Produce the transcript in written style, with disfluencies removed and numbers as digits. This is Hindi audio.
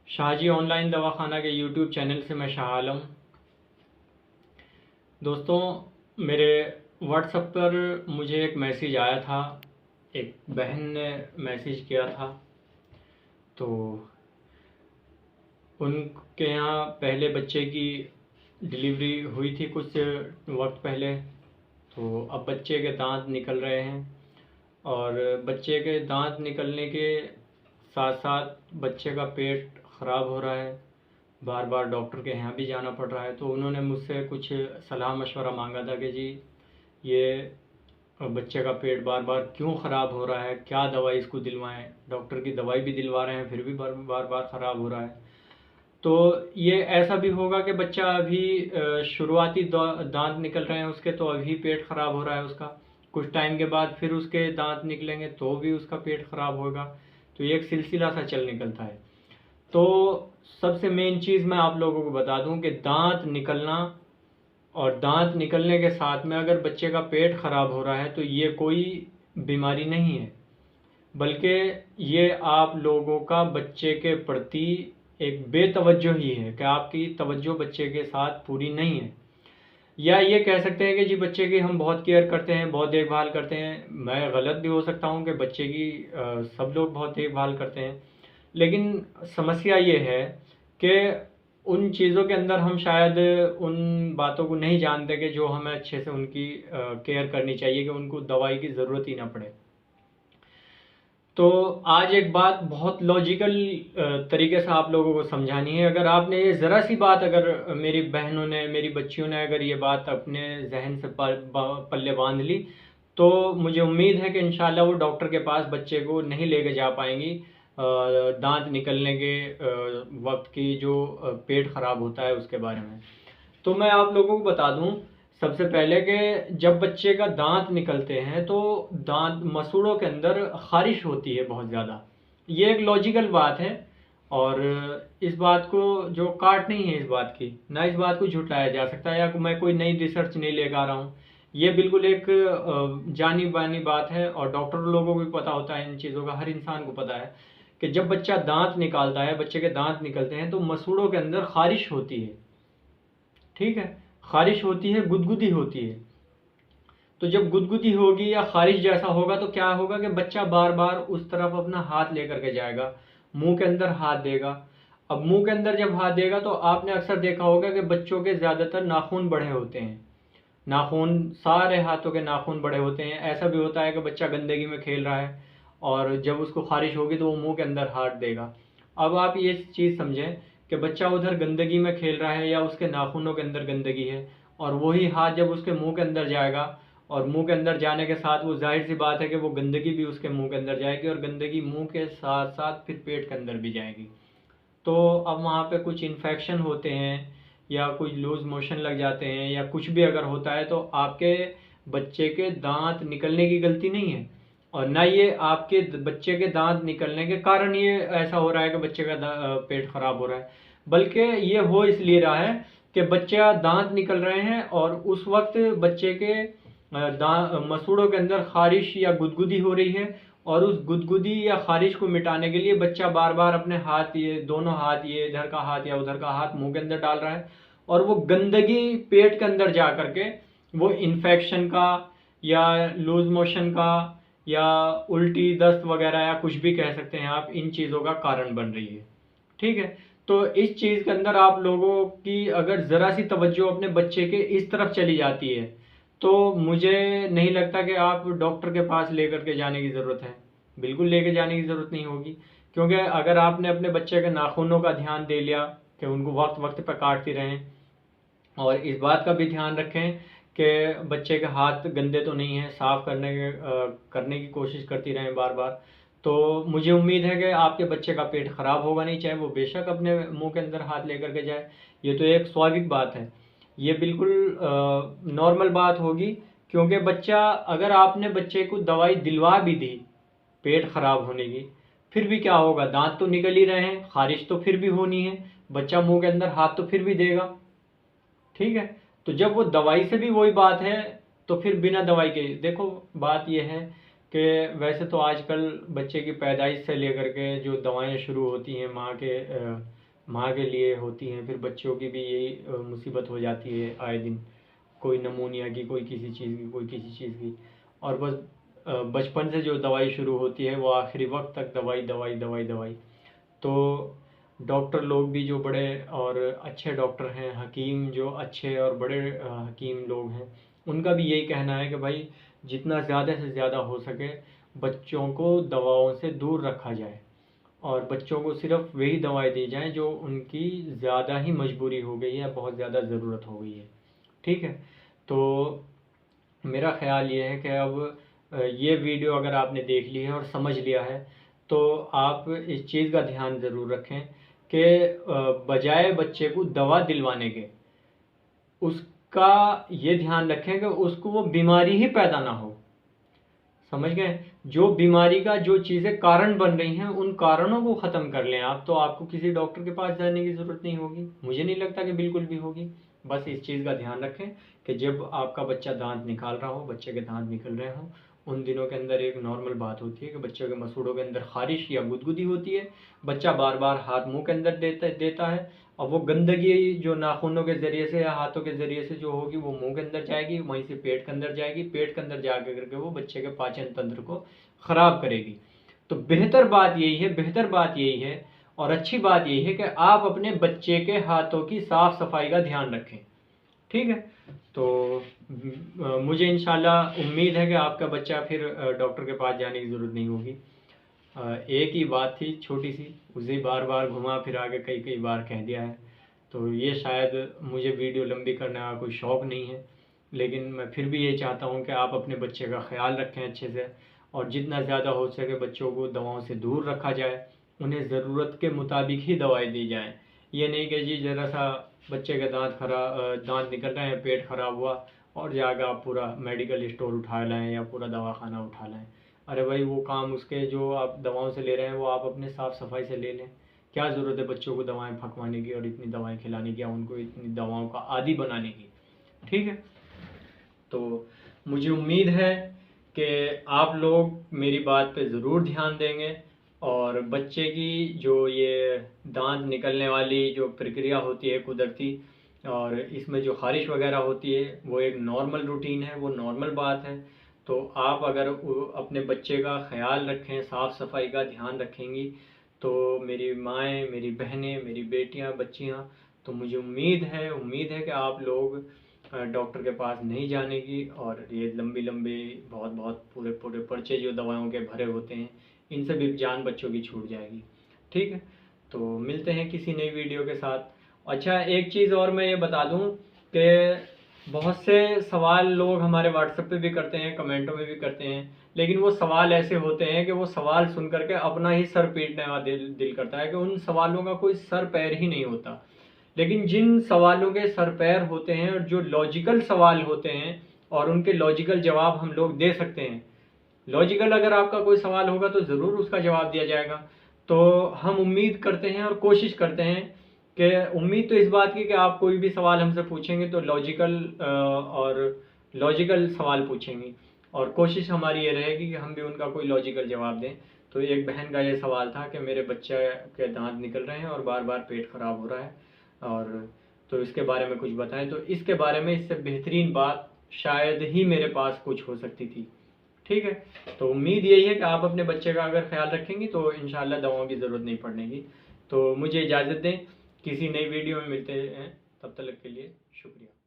शाहजी ऑनलाइन दवाखाना के यूट्यूब चैनल से मैं शाह आलम। दोस्तों, मेरे व्हाट्सएप पर मुझे एक मैसेज आया था। एक बहन ने मैसेज किया था। तो उनके यहाँ पहले बच्चे की डिलीवरी हुई थी कुछ वक्त पहले। तो अब बच्चे के दांत निकल रहे हैं, और बच्चे के दांत निकलने के साथ साथ बच्चे का पेट ख़राब हो रहा है। बार बार डॉक्टर के यहाँ भी जाना पड़ रहा है। तो उन्होंने मुझसे कुछ सलाह मशवरा मांगा था कि जी, ये बच्चे का पेट बार बार क्यों ख़राब हो रहा है, क्या दवाई इसको दिलवाएं। डॉक्टर की दवाई भी दिलवा रहे हैं, फिर भी बार बार बार ख़राब हो रहा है। तो ये ऐसा भी होगा कि बच्चा अभी शुरुआती दांत निकल रहे हैं उसके, तो अभी पेट ख़राब हो रहा है उसका। कुछ टाइम के बाद फिर उसके दांत निकलेंगे तो भी उसका पेट ख़राब होगा। तो ये एक सिलसिला सा चल निकलता है। तो सबसे मेन चीज़ मैं आप लोगों को बता दूं कि दांत निकलना और दांत निकलने के साथ में अगर बच्चे का पेट खराब हो रहा है तो ये कोई बीमारी नहीं है, बल्कि ये आप लोगों का बच्चे के प्रति एक बेतवज्जो ही है कि आपकी तवज्जो बच्चे के साथ पूरी नहीं है। या ये कह सकते हैं कि जी, बच्चे की हम बहुत केयर करते हैं, बहुत देखभाल करते हैं। मैं गलत भी हो सकता हूँ कि बच्चे की सब लोग बहुत देखभाल करते हैं, लेकिन समस्या ये है कि उन चीज़ों के अंदर हम शायद उन बातों को नहीं जानते कि जो हमें अच्छे से उनकी केयर करनी चाहिए, कि उनको दवाई की ज़रूरत ही ना पड़े। तो आज एक बात बहुत लॉजिकल तरीके से आप लोगों को समझानी है। अगर आपने ये ज़रा सी बात, अगर मेरी बहनों ने, मेरी बच्चियों ने अगर ये बात अपने जहन से पल्ले बांध ली, तो मुझे उम्मीद है कि इंशाल्लाह वो डॉक्टर के पास बच्चे को नहीं लेके जा पाएंगी दांत निकलने के वक्त की, जो पेट ख़राब होता है उसके बारे में। तो मैं आप लोगों को बता दूं सबसे पहले कि जब बच्चे का दांत निकलते हैं तो दांत मसूड़ों के अंदर खारिश होती है बहुत ज़्यादा। ये एक लॉजिकल बात है, और इस बात को जो काट नहीं है इस बात की, ना इस बात को झुटलाया जा सकता है, या मैं कोई नई रिसर्च नहीं लेकर आ रहा हूँ। ये बिल्कुल एक जानी मानी बात है, और डॉक्टर लोगों को भी पता होता है इन चीज़ों का, हर इंसान को पता है कि जब बच्चा दांत निकालता है, बच्चे के दांत निकलते हैं तो मसूड़ों के अंदर खारिश होती है। ठीक है, खारिश होती है, गुदगुदी होती है। तो जब गुदगुदी होगी या खारिश जैसा होगा तो क्या होगा कि बच्चा बार बार उस तरफ अपना हाथ लेकर के जाएगा, मुंह के अंदर हाथ देगा। अब मुंह के अंदर जब हाथ देगा तो आपने अक्सर देखा होगा कि बच्चों के ज़्यादातर नाखून बड़े होते हैं। नाखून, सारे हाथों के नाखून बड़े होते हैं। ऐसा भी होता है कि बच्चा गंदगी में खेल रहा है और जब उसको खारिश होगी तो वो मुंह के अंदर हाथ देगा। अब आप ये चीज़ समझें कि बच्चा उधर गंदगी में खेल रहा है या उसके नाखूनों के अंदर गंदगी है, और वही हाथ जब उसके मुंह के अंदर जाएगा, और मुंह के अंदर जाने के साथ वो जाहिर सी बात है कि वो गंदगी भी उसके मुंह के अंदर जाएगी, और गंदगी मुंह के साथ साथ फिर पेट के अंदर भी जाएगी। तो अब वहाँ पे कुछ इन्फेक्शन होते हैं, या कुछ लूज मोशन लग जाते हैं, या कुछ भी अगर होता है, तो आपके बच्चे के दांत निकलने की गलती नहीं है, और ना ये आपके बच्चे के दांत निकलने के कारण ये ऐसा हो रहा है कि बच्चे का पेट खराब हो रहा है। बल्कि ये हो इसलिए रहा है कि बच्चा दांत निकल रहे हैं और उस वक्त बच्चे के मसूड़ों के अंदर खारिश या गुदगुदी हो रही है, और उस गुदगुदी या खारिश को मिटाने के लिए बच्चा बार बार अपने हाथ, ये दोनों हाथ, ये इधर का हाथ या उधर का हाथ मुंह के अंदर डाल रहा है, और वो गंदगी पेट के अंदर जा करके वो इन्फेक्शन का, या लूज मोशन का, या उल्टी दस्त वगैरह, या कुछ भी कह सकते हैं आप, इन चीज़ों का कारण बन रही है। ठीक है, तो इस चीज़ के अंदर आप लोगों की अगर ज़रा सी तवज्जो अपने बच्चे के इस तरफ चली जाती है, तो मुझे नहीं लगता कि आप डॉक्टर के पास लेकर के जाने की ज़रूरत है। बिल्कुल लेके जाने की ज़रूरत नहीं होगी, क्योंकि अगर आपने अपने बच्चे के नाखूनों का ध्यान दे लिया कि उनको वक्त वक्त पर काटती रहें, और इस बात का भी ध्यान रखें कि बच्चे के हाथ गंदे तो नहीं हैं, साफ़ करने की कोशिश करती रहें बार बार, तो मुझे उम्मीद है कि आपके बच्चे का पेट ख़राब होगा नहीं, चाहे वो बेशक अपने मुंह के अंदर हाथ लेकर के जाए। ये तो एक स्वाभाविक बात है, ये बिल्कुल नॉर्मल बात होगी। क्योंकि बच्चा, अगर आपने बच्चे को दवाई दिलवा भी दी पेट ख़राब होने की, फिर भी क्या होगा, दांत तो निकल ही रहे हैं, खारिश तो फिर भी होनी है, बच्चा मुंह के अंदर हाथ तो फिर भी देगा। ठीक है, तो जब वो दवाई से भी वही बात है, तो फिर बिना दवाई के देखो, बात यह है कि वैसे तो आजकल बच्चे की पैदाइश से लेकर के जो दवाएं शुरू होती हैं माँ के लिए होती हैं, फिर बच्चों की भी यही मुसीबत हो जाती है आए दिन, कोई नमूनिया की, कोई किसी चीज़ की, कोई किसी चीज़ की। और बस बचपन से जो दवाई शुरू होती है वो आखिरी वक्त तक दवाई दवाई दवाई दवाई। तो डॉक्टर लोग भी जो बड़े और अच्छे डॉक्टर हैं, हकीम जो अच्छे और बड़े हकीम लोग हैं, उनका भी यही कहना है कि भाई जितना ज़्यादा से ज़्यादा हो सके बच्चों को दवाओं से दूर रखा जाए और बच्चों को सिर्फ वही दवाएं दी जाएं जो उनकी ज़्यादा ही मजबूरी हो गई है, बहुत ज़्यादा ज़रूरत हो गई है। ठीक है, तो मेरा ख्याल ये है कि अब ये वीडियो अगर आपने देख ली है और समझ लिया है तो आप इस चीज़ का ध्यान ज़रूर रखें कि बजाय बच्चे को दवा दिलवाने के उसका ये ध्यान रखें कि उसको वो बीमारी ही पैदा ना हो। समझ गए? जो बीमारी का जो चीज़ें कारण बन रही हैं उन कारणों को ख़त्म कर लें आप, तो आपको किसी डॉक्टर के पास जाने की ज़रूरत नहीं होगी। मुझे नहीं लगता कि बिल्कुल भी होगी। बस इस चीज़ का ध्यान रखें कि जब आपका बच्चा दांत निकाल रहा हो, बच्चे के दांत निकल रहे हों, उन दिनों के अंदर एक नॉर्मल बात होती है कि बच्चों के मसूड़ों के अंदर खारिश या गुदगुदी होती है, बच्चा बार बार हाथ मुंह के अंदर देता है और वो गंदगी जो नाखूनों के ज़रिए से या हाथों के ज़रिए से जो होगी वो मुंह के अंदर जाएगी, वहीं से पेट के अंदर जाएगी, पेट के अंदर जाकर करके वो बच्चे के पाचन तंत्र को ख़राब करेगी। तो बेहतर बात यही है और अच्छी बात यही है कि आप अपने बच्चे के हाथों की साफ़ सफाई का ध्यान रखें। ठीक है, तो मुझे इंशाल्लाह उम्मीद है कि आपका बच्चा फिर डॉक्टर के पास जाने की ज़रूरत नहीं होगी। एक ही बात थी छोटी सी, उसे बार बार घुमा फिरा के कई बार कह दिया है। तो ये शायद मुझे वीडियो लंबी करने का कोई शौक़ नहीं है, लेकिन मैं फिर भी ये चाहता हूँ कि आप अपने बच्चे का ख्याल रखें अच्छे से और जितना ज़्यादा हो सके बच्चों को दवाओं से दूर रखा जाए, उन्हें ज़रूरत के मुताबिक ही दवाई दी जाए। ये नहीं कि जी ज़रा सा बच्चे के दांत निकल रहे हैं, पेट ख़राब हुआ और जाकर आप पूरा मेडिकल स्टोर उठा लाएँ या पूरा दवाखाना उठा लाएँ। अरे भाई वो काम उसके जो आप दवाओं से ले रहे हैं वो आप अपने साफ़ सफाई से ले लें। क्या ज़रूरत है बच्चों को दवाएं फंकवाने की और इतनी दवाएं खिलाने की या उनको इतनी दवाओं का आदी बनाने की। ठीक है, तो मुझे उम्मीद है कि आप लोग मेरी बात पे ज़रूर ध्यान देंगे और बच्चे की जो ये दांत निकलने वाली जो प्रक्रिया होती है कुदरती, और इसमें जो ख़ारिश वगैरह होती है वो एक नॉर्मल रूटीन है, वो नॉर्मल बात है। तो आप अगर अपने बच्चे का ख्याल रखें, साफ़ सफाई का ध्यान रखेंगी, तो मेरी माएँ, मेरी बहनें, मेरी बेटियां, बच्चियां, तो मुझे उम्मीद है कि आप लोग डॉक्टर के पास नहीं जाने की और ये लंबी बहुत पूरे पर्चे जो दवाओं के भरे होते हैं इनसे भी जान बच्चों की छूट जाएगी। ठीक है, तो मिलते हैं किसी नई वीडियो के साथ। अच्छा, एक चीज़ और मैं ये बता दूं कि बहुत से सवाल लोग हमारे व्हाट्सएप पे भी करते हैं, कमेंटों में भी करते हैं, लेकिन वो सवाल ऐसे होते हैं कि वो सवाल सुन करके अपना ही सर पीटने का दिल करता है कि उन सवालों का कोई सर पैर ही नहीं होता। लेकिन जिन सवालों के सर पैर होते हैं और जो लॉजिकल सवाल होते हैं और उनके लॉजिकल जवाब हम लोग दे सकते हैं, लॉजिकल अगर आपका कोई सवाल होगा तो ज़रूर उसका जवाब दिया जाएगा। तो हम उम्मीद करते हैं और कोशिश करते हैं कि उम्मीद तो इस बात की कि आप कोई भी सवाल हमसे पूछेंगे तो लॉजिकल सवाल पूछेंगे और कोशिश हमारी ये रहेगी कि हम भी उनका कोई लॉजिकल जवाब दें। तो एक बहन का ये सवाल था कि मेरे बच्चे के दांत निकल रहे हैं और बार बार पेट खराब हो रहा है और तो इसके बारे में कुछ बताएं। तो इसके बारे में इससे बेहतरीन बात शायद ही मेरे पास कुछ हो सकती थी। ठीक है, तो उम्मीद यही है कि आप अपने बच्चे का अगर ख्याल रखेंगी तो इंशाल्लाह दवाओं की ज़रूरत नहीं पड़ेगी। तो मुझे इजाज़त दें, किसी नई वीडियो में मिलते हैं, तब तक के लिए शुक्रिया।